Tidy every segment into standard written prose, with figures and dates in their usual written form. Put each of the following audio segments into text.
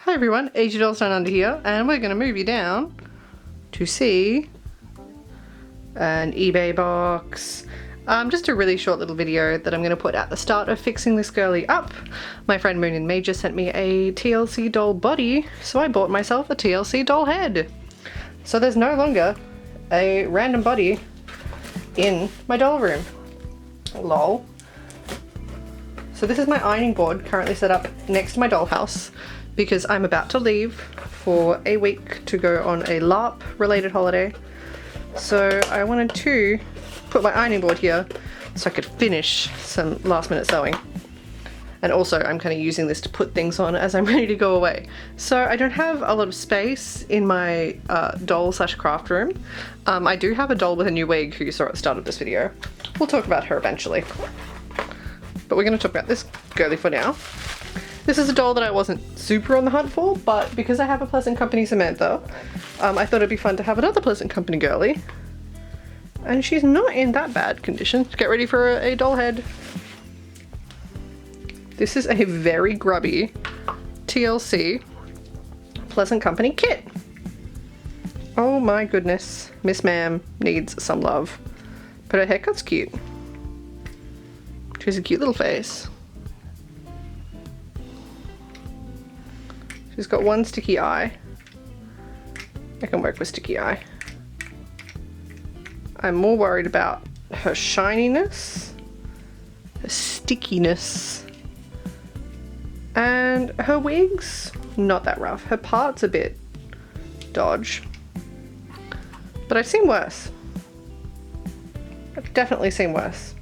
Hi everyone, agdollsdownunder here, and we're going to move you down to see an eBay box. Just a really short little video that I'm going to put at the start of fixing this girly up. My friend Moon and Major sent me a TLC doll body, so I bought myself a TLC doll head. So there's no longer a random body in my doll room. Lol. So this is my ironing board currently set up next to my dollhouse, because I'm about to leave for a week to go on a LARP related holiday. So I wanted to put my ironing board here so I could finish some last minute sewing. And also I'm kind of using this to put things on as I'm ready to go away. So I don't have a lot of space in my doll/craft room. I do have a doll with a new wig who you saw at the start of this video. We'll talk about her eventually. But we're going to talk about this girly for now. This is a doll that I wasn't super on the hunt for, but because I have a Pleasant Company Samantha, I thought it'd be fun to have another Pleasant Company girly. And she's not in that bad condition. Get ready for a doll head. This is a very grubby TLC Pleasant Company kit. Oh my goodness, Miss Ma'am needs some love. But her haircut's cute. She has a cute little face. She's got one sticky eye. I can work with sticky eye. I'm more worried about her shininess, her stickiness, and her wigs. Not that rough. Her part's a bit dodge. But I've seen worse. I've definitely seen worse.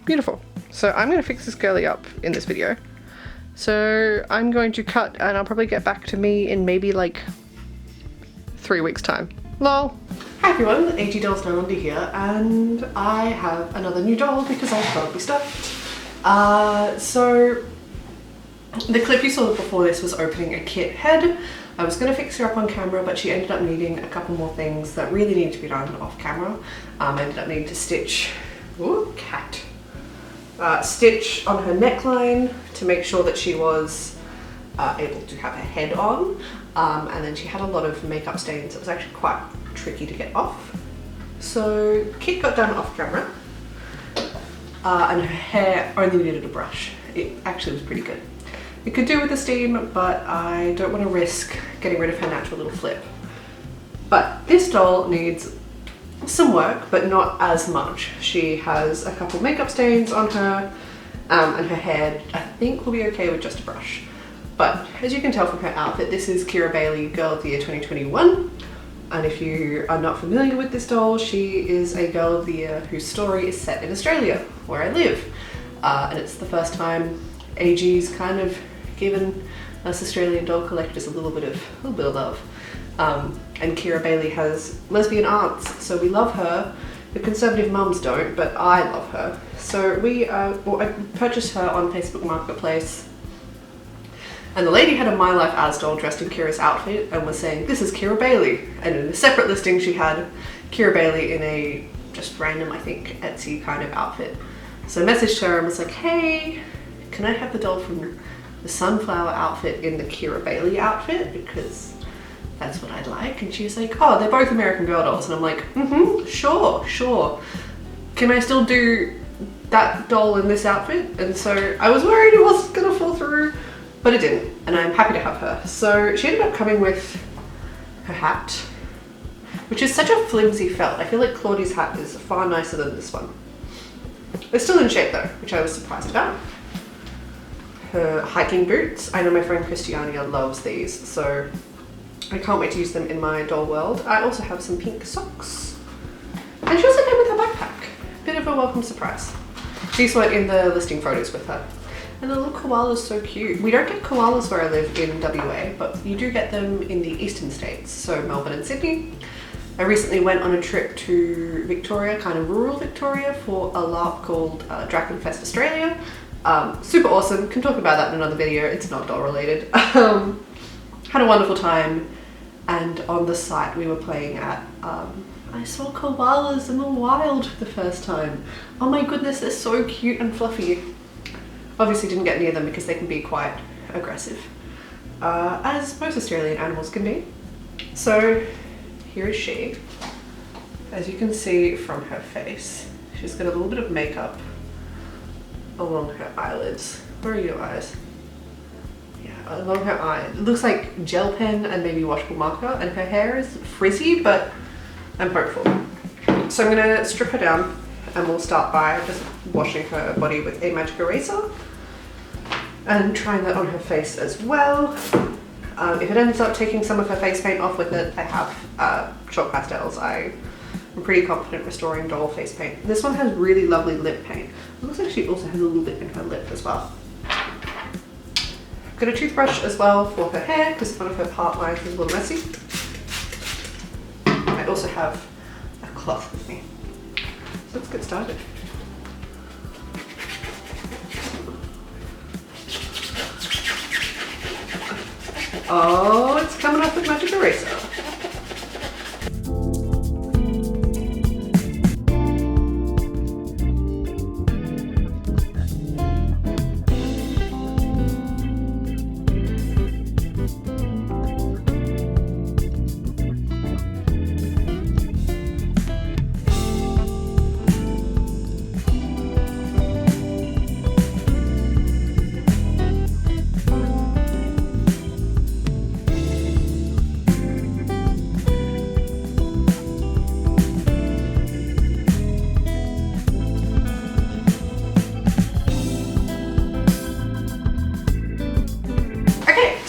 Beautiful. So I'm going to fix this girly up in this video. So I'm going to cut and I'll probably get back to me in maybe like 3 weeks time. Lol. Hi everyone, agdollsdownunder here, and I have another new doll because I can't be stuffed. So the clip you saw before this was opening a kit head. I was going to fix her up on camera, but she ended up needing a couple more things that really need to be done off camera. I ended up needing to stitch, ooh, cat. Stitch on her neckline to make sure that she was able to have her head on, and then she had a lot of makeup stains. It was actually quite tricky to get off. So kit got done off camera, and her hair only needed a brush. It actually was pretty good. It could do with the steam, but I don't want to risk getting rid of her natural little flip. But this doll needs some work, but not as much. She has a couple makeup stains on her, and her hair I think will be okay with just a brush. But as you can tell from her outfit, this is Kira Bailey Girl of the Year 2021. And if you are not familiar with this doll, she is a Girl of the Year whose story is set in Australia, where I live. And it's the first time AG's kind of given us Australian doll collectors a little bit of love. And Kira Bailey has lesbian aunts, so we love her. The conservative mums don't, but I love her. So I purchased her on Facebook Marketplace, and the lady had a My Life As doll dressed in Kira's outfit and was saying, "This is Kira Bailey." And in a separate listing she had Kira Bailey in a just random, I think, Etsy kind of outfit. So I messaged her and was like, "Hey, can I have the doll from the sunflower outfit in the Kira Bailey outfit? Because that's what I'd like." And she was like, "Oh, they're both American Girl dolls." And I'm like, sure. Can I still do that doll in this outfit? And so I was worried it wasn't gonna fall through, but it didn't. And I'm happy to have her. So she ended up coming with her hat, which is such a flimsy felt. I feel like Claudie's hat is far nicer than this one. It's still in shape though, which I was surprised about. Her hiking boots. I know my friend Christiania loves these, so I can't wait to use them in my doll world. I also have some pink socks. And she also came with her backpack. Bit of a welcome surprise. These were in the listing photos with her. And the little koala's so cute. We don't get koalas where I live in WA, but you do get them in the eastern states, so Melbourne and Sydney. I recently went on a trip to Victoria, kind of rural Victoria, for a LARP called Dragonfest Australia. Super awesome. Can talk about that in another video. It's not doll related. Had a wonderful time. And on the site we were playing at, I saw koalas in the wild for the first time. Oh my goodness, they're so cute and fluffy. Obviously didn't get near them because they can be quite aggressive. as most Australian animals can be. So here is she. As you can see from her face, she's got a little bit of makeup along her eyelids. Where are your eyes? Yeah, along her eye. It looks like gel pen and maybe washable marker, and her hair is frizzy, but I'm hopeful. So I'm gonna strip her down, and we'll start by just washing her body with a magic eraser and trying that on her face as well. If it ends up taking some of her face paint off with it, I have chalk pastels. I'm pretty confident restoring doll face paint. This one has really lovely lip paint. It looks like she also has a little bit in her lip as well. Got a toothbrush as well for her hair because one of her part lines is a little messy. I also have a cloth with me. So let's get started. Oh, it's coming off with magic eraser.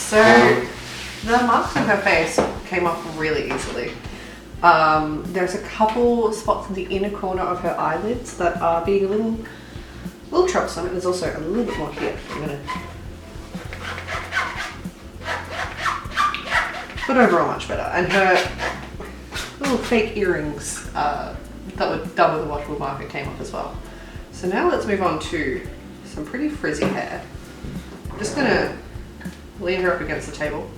So the marks on her face came off really easily. There's a couple spots in the inner corner of her eyelids that are being a little troublesome, and there's also a little bit more here. But overall much better. And her little fake earrings that were done with a washable marker came off as well. So now let's move on to some pretty frizzy hair. I'm just gonna lean her up against the table.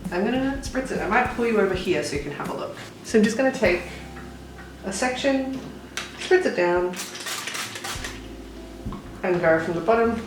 I'm gonna spritz it. I might pull you over here so you can have a look. So I'm just gonna take a section, spritz it down, and go from the bottom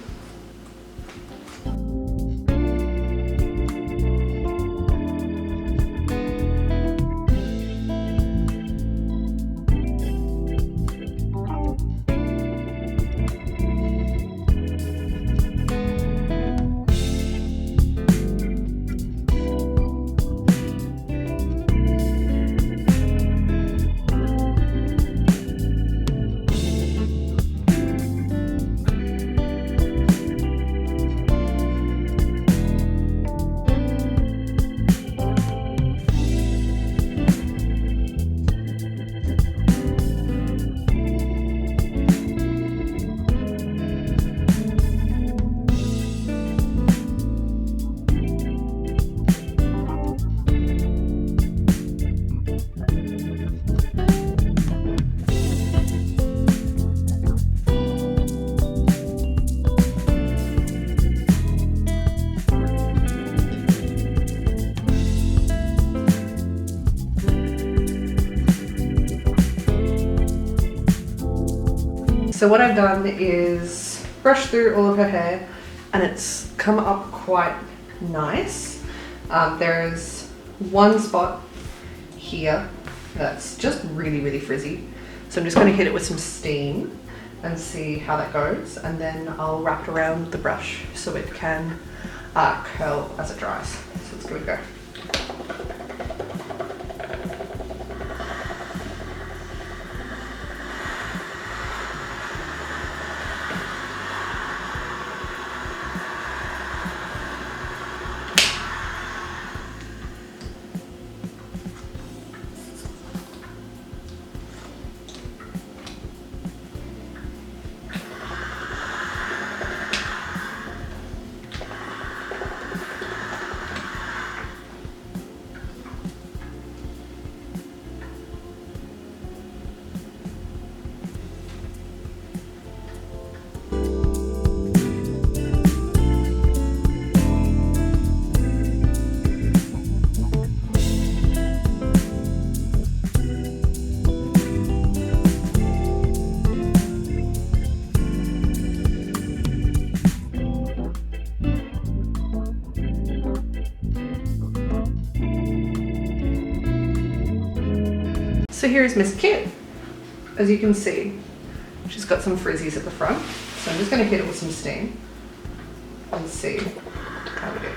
So what I've done is brush through all of her hair, and it's come up quite nice. There's one spot here that's just really frizzy. So I'm just going to hit it with some steam and see how that goes, and then I'll wrap it around the brush so it can curl as it dries. So let's give it a go. here is Miss Kit. As you can see, she's got some frizzies at the front. So I'm just going to hit it with some steam and see how we do.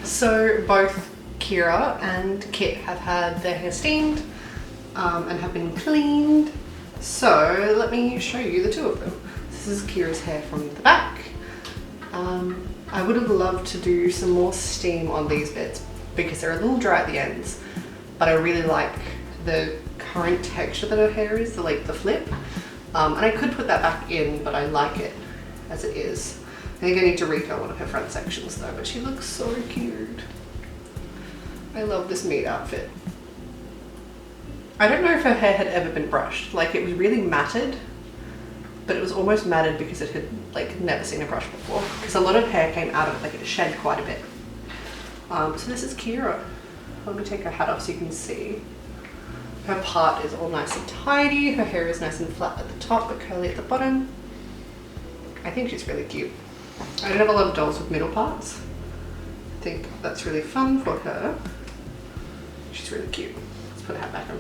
So both Kira and Kit have had their hair steamed and have been cleaned. So let me show you the two of them. This is Kira's hair from the back. I would have loved to do some more steam on these bits because they're a little dry at the ends, but I really like the current texture that her hair is, the flip. And I could put that back in, but I like it as it is. I think I need to refill one of her front sections though, but she looks so cute. I love this meat outfit. I don't know if her hair had ever been brushed. Like, it was really matted, but it was almost matted because it had like never seen a brush before. Because a lot of hair came out of it, like it shed quite a bit. So this is Kira. Let me take her hat off so you can see. Her part is all nice and tidy. Her hair is nice and flat at the top, but curly at the bottom. I think she's really cute. I don't have a lot of dolls with middle parts. I think that's really fun for her. She's really cute. Let's put her hat back on.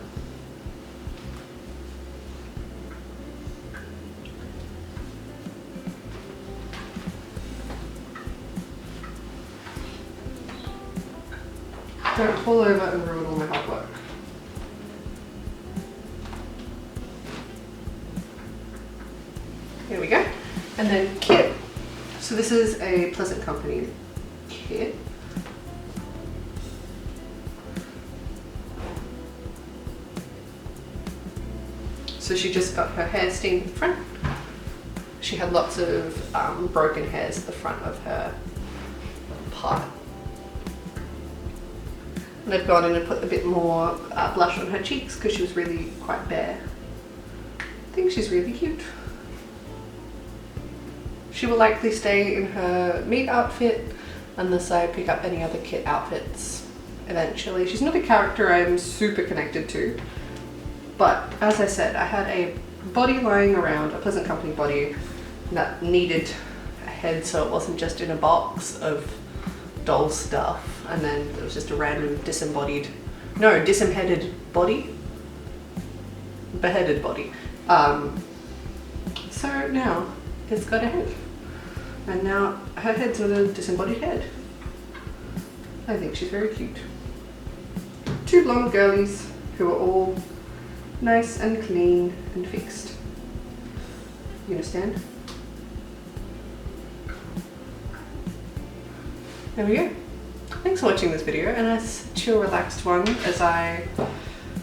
Don't fall over and ruin all my hard work. Here we go. And then Kit. So this is a Pleasant Company kit. So she just got her hair steamed at the front. She had lots of broken hairs at the front of her part. And I've gone in and put a bit more blush on her cheeks because she was really quite bare. I think she's really cute. She will likely stay in her meat outfit unless I pick up any other kit outfits eventually. She's not a character I'm super connected to, but as I said, I had a body lying around, a Pleasant Company body that needed a head so it wasn't just in a box of doll stuff and then it was just a random disembodied, no, disemheaded body, beheaded body. So now it's got a head. And now her head's not a disembodied head. I think she's very cute. Two blonde girlies who are all nice and clean and fixed. You understand? There we go. Thanks for watching this video, a nice chill relaxed one as I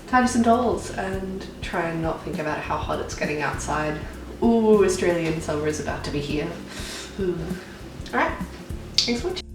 tidy some dolls and try and not think about how hot it's getting outside. Ooh, Australian summer is about to be here. Alright, thanks for watching.